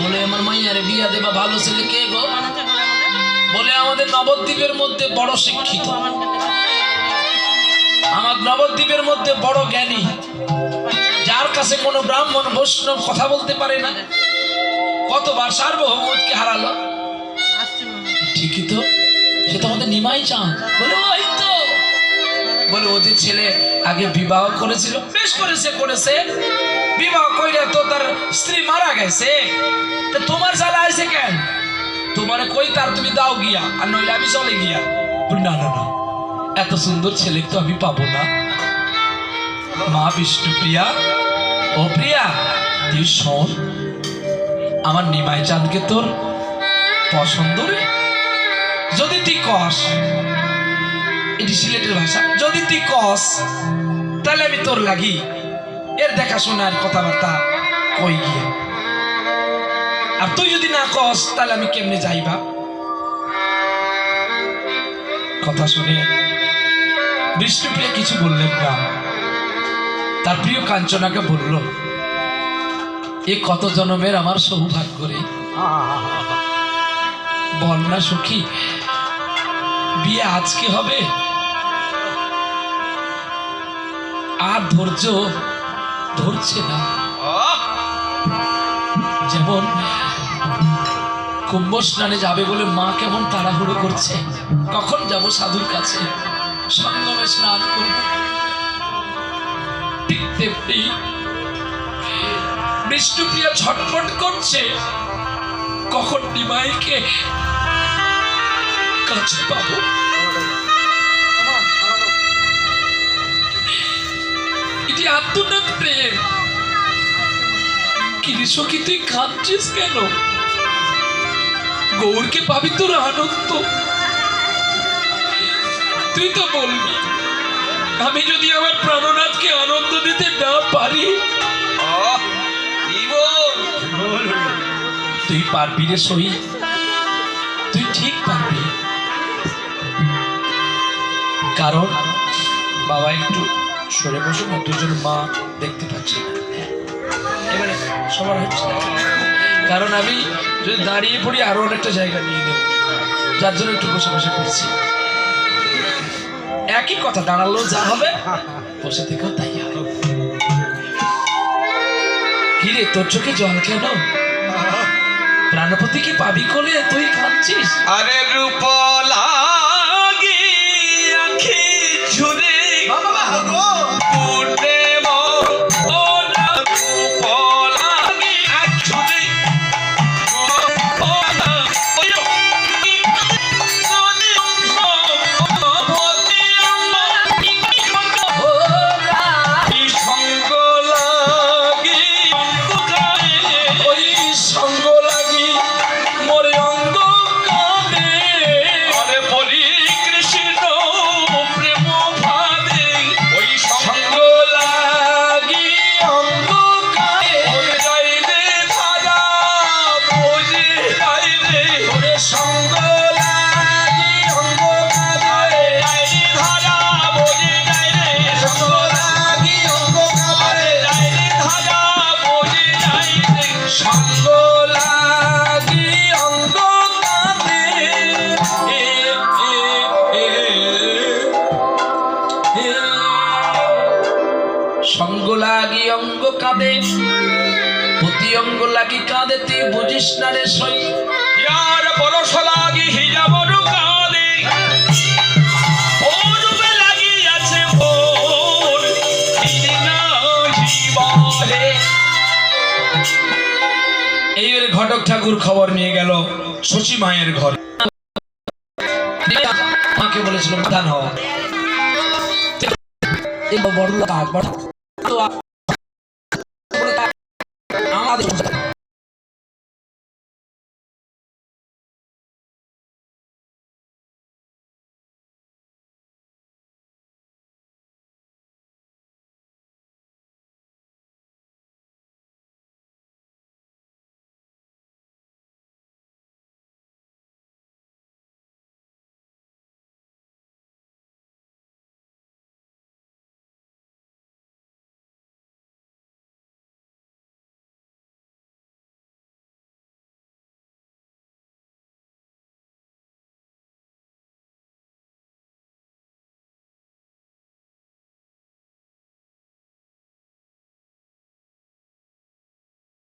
বলে আমার মাইয়ারে বিয়া দেবা ভালো ছেলে কে গো? বলে আমাদের নবদ্বীপের মধ্যে বড় শিক্ষিত, আমার নবদ্বীপের মধ্যে বড় জ্ঞানী, যার কাছে কোনো ব্রাহ্মণ বৈষ্ণব কথা বলতে পারে না। কতবার সার্বভৌমত্বকে হারালো। ঠিকই তো, সে তো আমাদের নিমাই চাঁদ। বলে ওই তো, বলে ও যে ছেলে আগে বিবাহ করেছিল, বেশ করেছে বিবাহ কইরা তো তার স্ত্রী মারা গেছে, তা তোমার জ্বালা আছে কেন? তোমার কই তার তুমি দাও গিয়া, আর নইলে আমি চলে গিয়া। না না না, এত সুন্দর ছেলে তো আমি পাবো না। মা বিষ্ণুপ্রিয়া, ও প্রিয়া তুই শোন, আমার নিমাই চাঁদকে তোর পছন্দ রে। যদি তুই কস, এটি সিলেটের ভাষা, যদি তুই কস তাহলে আমি তোর লাগি এর দেখাশোনার কথাবার্তা কই গিয়া, আর তুই যদি না কস তাহলে আমি কেমনে যাইবা? কথা শুনে বিষ্ণুপ্রিয়া কিছু বললেন না। তার প্রিয় কাঞ্চনাকে বলল, এ কত জন্মের আমার সৌভাগ্য রে। বল না সখী, বিয়ে আজকে হবে? আর ধৈর্য ধরছে না। যেমন কুম্ভ স্নানে যাবে বলে মা কেমন তাড়াহুড়ো করছে, কখন যাব সাধুর কাছে, সঙ্গমে স্নান করব, ঠিক তেমনি বিষ্ণুপ্রিয়া ছটফট করছে, কখন নিমাইকে কাছে পাবো। এটি আত্মনাথ প্রেম। কি সখী তুই কাঁদছিস কেন? গৌরকে পাবি তোর আনন্দ। তুই তো বলবি, আমি যদি আমার প্রাণনাথকে আনন্দ দিতে না পারি, তুই পারবি রে সহি, তুই ঠিক পারবি। কারণ বাবা একটু সরে বসে না, দুজন মা দেখতে পাচ্ছি না, এবারে সবার হচ্ছে না। কারণ আমি যদি দাঁড়িয়ে পড়ি আরো অনেকটা জায়গা নিয়ে নেব, যার জন্য একটু বসে বসে করছি। একই কথা, দাঁড়ালেও যা হবে বসে থেকেও তাই হবে। কি রে, তোর চোখে জল কেন? প্রাণপতি কি পাবি কোলে, তুই কাঁদছিস? আরে রূপ লাগি আখি ঝুরে সঙ্গ লাগি অঙ্গ কাঁদে, প্রতি অঙ্গ লাগি কাঁদে, তুই বুঝিস না রে সই। ইয়ার পরশ লাগি হিজা বড় কাঁদে, ওরূপে লাগি আছে ভোর দিনা জীবনে। এইবারে ঘটক ঠাকুর খবর নিয়ে গেল শশী মায়ের ঘরে। মাকে বলেছিল প্রধান হওয়া, বড় আমাদের